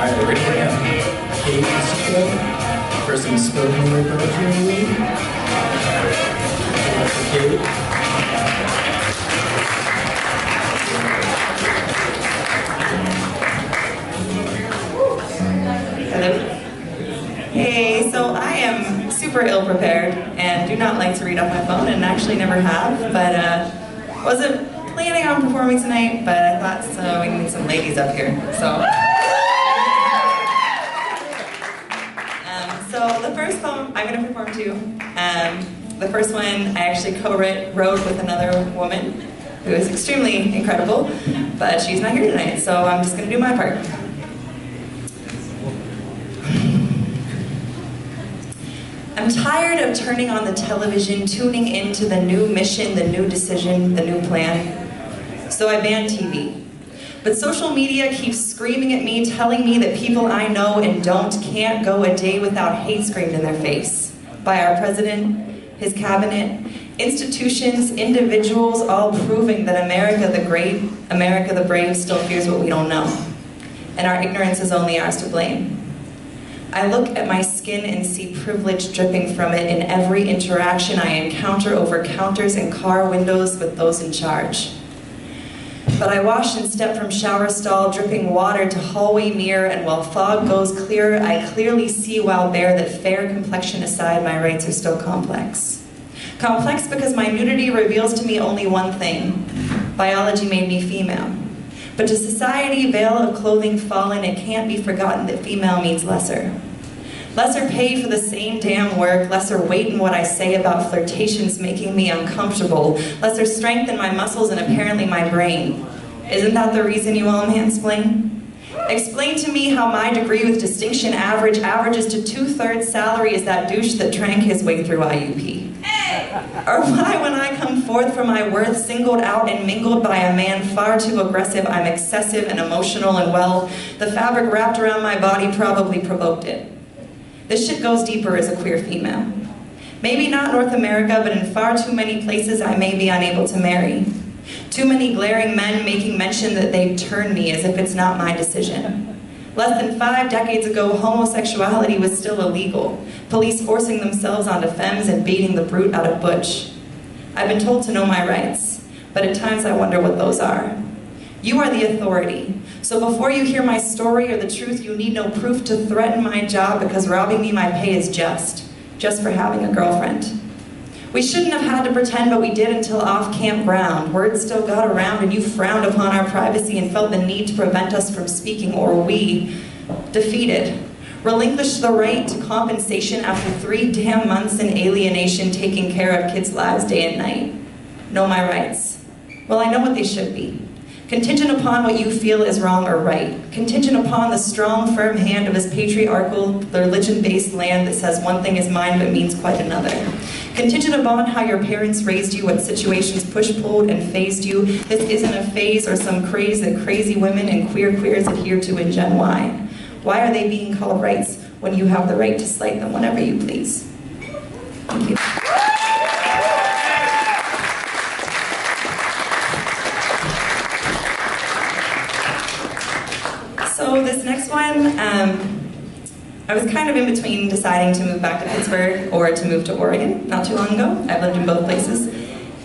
Alright, ready for him. Cait, DiCicco, person who's spoken word poetry in the league. Cait. Hello. Hey, so I am super ill-prepared and do not like to read off my phone, and actually never have, but wasn't planning on performing tonight, but I thought so we need some ladies up here, so. So the first poem I'm going to perform to, the first one I actually co-wrote with another woman who is extremely incredible, but she's not here tonight, so I'm just going to do my part. I'm tired of turning on the television, tuning into the new mission, the new decision, the new plan. So I banned TV. But social media keeps screaming at me, telling me that people I know and don't can't go a day without hate screamed in their face. By our president, his cabinet, institutions, individuals, all proving that America the great, America the brave still fears what we don't know. And our ignorance is only ours to blame. I look at my skin and see privilege dripping from it in every interaction I encounter over counters and car windows with those in charge. But I wash and step from shower stall, dripping water to hallway mirror, and while fog goes clearer, I clearly see while bare that fair complexion aside, my rights are still complex. Complex because my nudity reveals to me only one thing. Biology made me female. But to society, veil of clothing fallen, it can't be forgotten that female means lesser. Lesser pay for the same damn work, lesser weight in what I say about flirtations making me uncomfortable, lesser strength in my muscles and apparently my brain. Isn't that the reason you all mansplain? Explain to me how my degree with distinction averages to 2/3 salary as that douche that drank his way through IUP. Or why, when I come forth for my worth, singled out and mingled by a man far too aggressive, I'm excessive and emotional, and well, the fabric wrapped around my body probably provoked it. This shit goes deeper as a queer female. Maybe not North America, but in far too many places I may be unable to marry. Too many glaring men making mention that they'd turn me as if it's not my decision. Less than 5 decades ago, homosexuality was still illegal. Police forcing themselves onto femmes and beating the brute out of butch. I've been told to know my rights, but at times I wonder what those are. You are the authority, so before you hear my story or the truth, you need no proof to threaten my job because robbing me my pay is just for having a girlfriend. We shouldn't have had to pretend, but we did until off campground. Word still got around and you frowned upon our privacy and felt the need to prevent us from speaking, or we, defeated, relinquished the right to compensation after 3 damn months in alienation, taking care of kids' lives day and night. Know my rights. Well, I know what they should be. Contingent upon what you feel is wrong or right. Contingent upon the strong, firm hand of this patriarchal, religion-based land that says one thing is mine but means quite another. Contingent upon how your parents raised you, what situations push-pulled and phased you. This isn't a phase or some craze that crazy women and queers adhere to in Gen Y. Why are they being called rights when you have the right to slight them whenever you please? Thank you. So this next one, I was kind of in between deciding to move back to Pittsburgh or to move to Oregon not too long ago. I've lived in both places.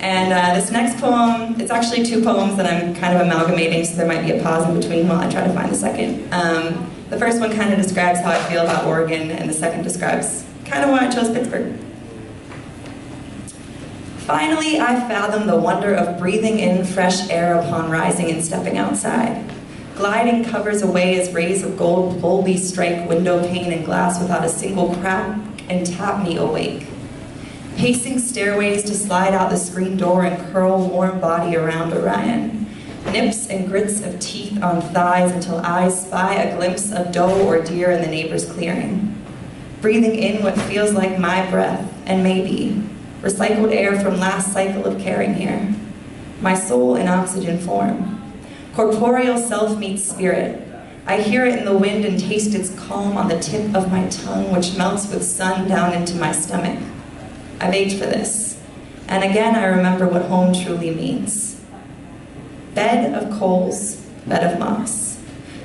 And this next poem, it's actually 2 poems that I'm kind of amalgamating, so there might be a pause in between while I try to find the second. The first one kind of describes how I feel about Oregon, and the second describes kind of why I chose Pittsburgh. Finally, I fathom the wonder of breathing in fresh air upon rising and stepping outside. Gliding covers away as rays of gold boldly strike window pane and glass without a single crack and tap me awake. Pacing stairways to slide out the screen door and curl warm body around Orion. Nips and grits of teeth on thighs until eyes spy a glimpse of doe or deer in the neighbor's clearing. Breathing in what feels like my breath, and maybe recycled air from last cycle of caring here. My soul in oxygen form. Corporeal self meets spirit. I hear it in the wind and taste its calm on the tip of my tongue, which melts with sun down into my stomach. I've aged for this. And again, I remember what home truly means. Bed of coals, bed of moss.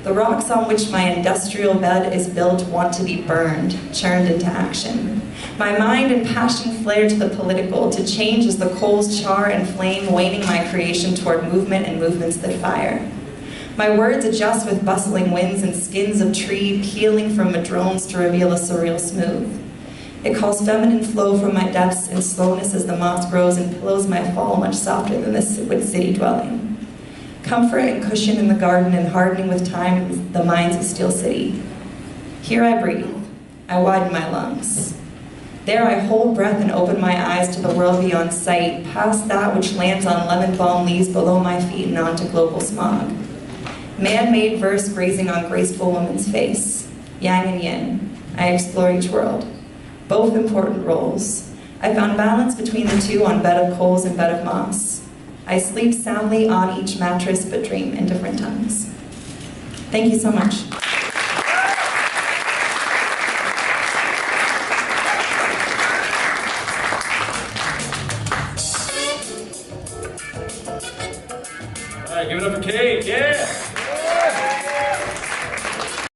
The rocks on which my industrial bed is built want to be burned, churned into action. My mind and passion flare to the political, to change as the coals char and flame, waning my creation toward movement and movements that fire. My words adjust with bustling winds and skins of tree peeling from madrones to reveal a surreal smooth. It calls feminine flow from my depths and slowness as the moss grows and pillows my fall much softer than the city dwelling. Comfort and cushion in the garden and hardening with time the minds of Steel City. Here I breathe. I widen my lungs. There I hold breath and open my eyes to the world beyond sight, past that which lands on lemon balm leaves below my feet and onto global smog. Man-made verse grazing on graceful woman's face. Yang and yin. I explore each world. Both important roles. I found balance between the two on bed of coals and bed of moss. I sleep soundly on each mattress but dream in different tongues. Thank you so much. All right, give it up for Cait, yeah!